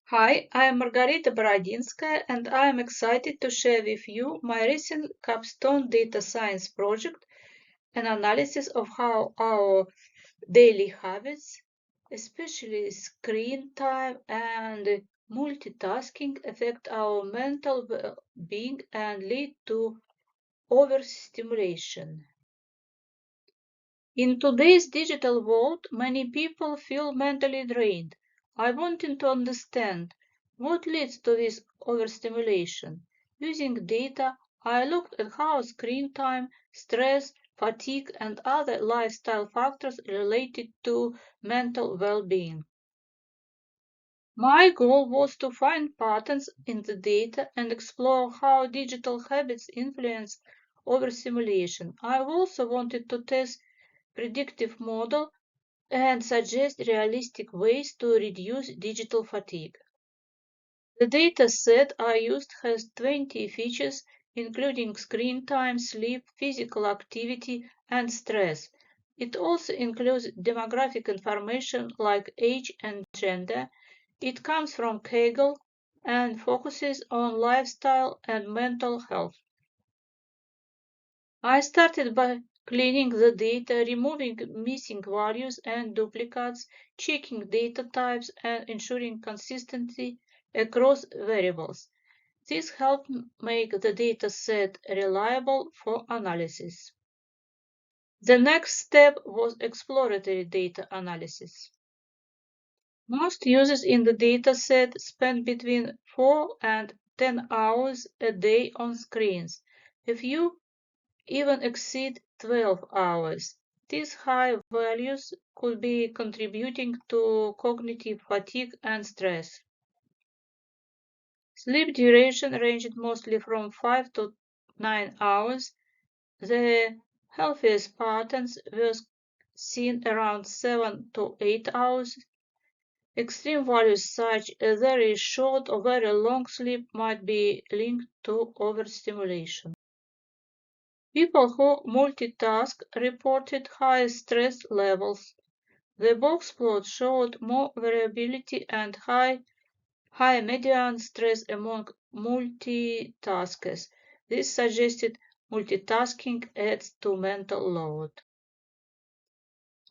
Hi, I am Margarita Borodinskaya, and I am excited to share with you my recent capstone data science project, an analysis of how our daily habits, especially screen time and multitasking, affect our mental well-being and lead to overstimulation. In today's digital world, many people feel mentally drained. I wanted to understand what leads to this overstimulation. Using data, I looked at how screen time, stress, fatigue, and other lifestyle factors related to mental well-being. My goal was to find patterns in the data and explore how digital habits influence overstimulation. I also wanted to test predictive model and suggest realistic ways to reduce digital fatigue. The data set I used has 20 features, including screen time, sleep, physical activity, and stress. It also includes demographic information like age and gender. It comes from Kaggle and focuses on lifestyle and mental health. I started by cleaning the data, removing missing values and duplicates, checking data types, and ensuring consistency across variables. This helped make the data set reliable for analysis. The next step was exploratory data analysis. Most users in the dataset spend between 4 and 10 hours a day on screens. A few even exceed 12 hours. These high values could be contributing to cognitive fatigue and stress. Sleep duration ranged mostly from 5 to 9 hours. The healthiest patterns were seen around 7 to 8 hours. Extreme values such as very short or very long sleep might be linked to overstimulation. People who multitask reported higher stress levels. The box plot showed more variability and high median stress among multitaskers. This suggested multitasking adds to mental load.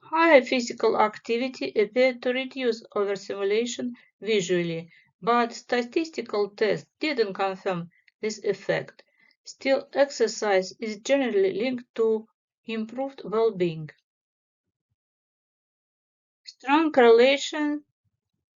High physical activity appeared to reduce overstimulation visually, but statistical tests didn't confirm this effect. Still, exercise is generally linked to improved well-being. Strong correlations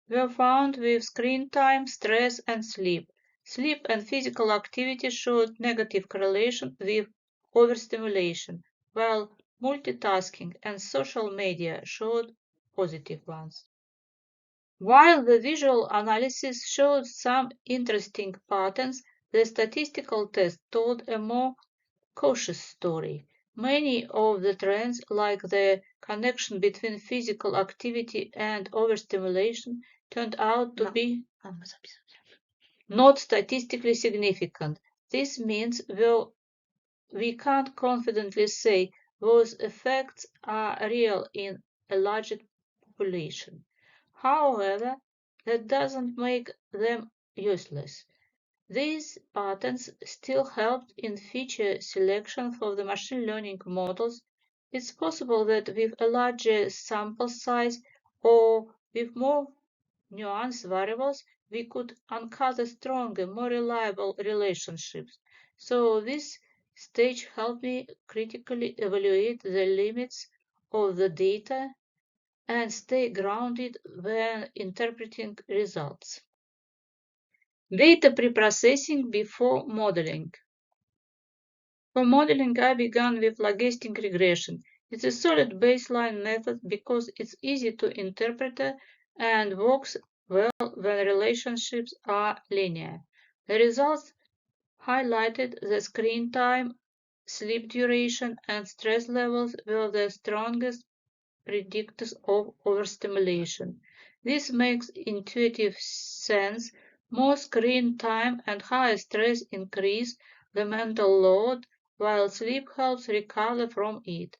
were found with screen time, stress, and sleep. Sleep and physical activity showed negative correlation with overstimulation, while multitasking and social media showed positive ones. While the visual analysis showed some interesting patterns, the statistical test told a more cautious story. Many of the trends, like the connection between physical activity and overstimulation, turned out to be not statistically significant. This means we can't confidently say those effects are real in a large population. However, that doesn't make them useless. These patterns still helped in feature selection for the machine learning models. It's possible that with a larger sample size or with more nuanced variables, we could uncover stronger, more reliable relationships. So this stage helped me critically evaluate the limits of the data and stay grounded when interpreting results. Data preprocessing before modeling. For modeling, I began with logistic regression. It's a solid baseline method because it's easy to interpret and works well when relationships are linear. The results highlighted the screen time, sleep duration, and stress levels were the strongest predictors of overstimulation. This makes intuitive sense. More screen time and higher stress increase the mental load, while sleep helps recover from it.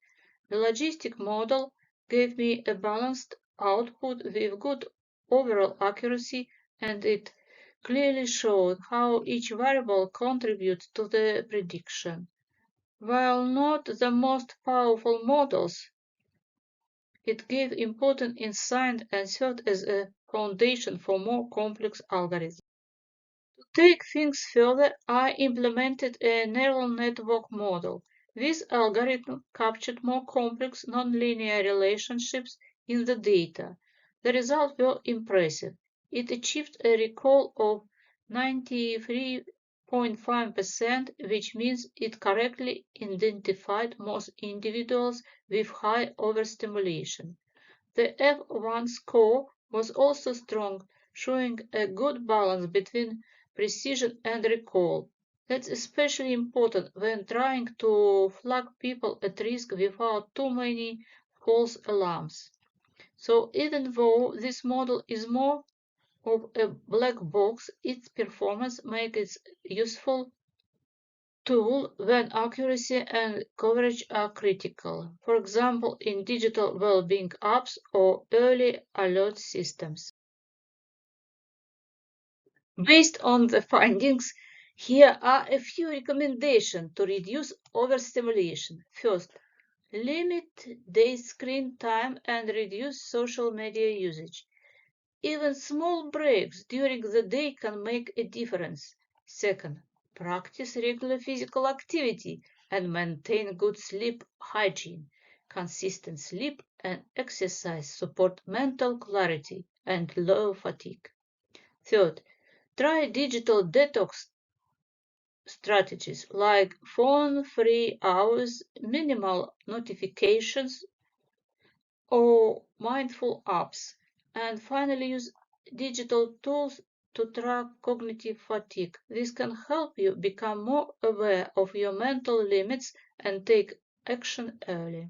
The logistic model gave me a balanced output with good overall accuracy and it clearly showed how each variable contributes to the prediction. While not the most powerful models, it gave important insight and served as a foundation for more complex algorithms. To take things further, I implemented a neural network model. This algorithm captured more complex nonlinear relationships in the data. The results were impressive. It achieved a recall of 93.5%, which means it correctly identified most individuals with high overstimulation. The F1 score was also strong, showing a good balance between precision and recall. That's especially important when trying to flag people at risk without too many false alarms. So even though this model is more of a black box, its performance makes it useful tool when accuracy and coverage are critical, for example in digital well-being apps or early alert systems. Based on the findings, here are a few recommendations to reduce overstimulation. First, limit day screen time and reduce social media usage. Even small breaks during the day can make a difference. Second, practice regular physical activity and maintain good sleep hygiene. Consistent sleep and exercise support mental clarity and low fatigue. Third, try digital detox strategies like phone-free hours, minimal notifications, or mindful apps. And finally, use digital tools to track cognitive fatigue. This can help you become more aware of your mental limits and take action early.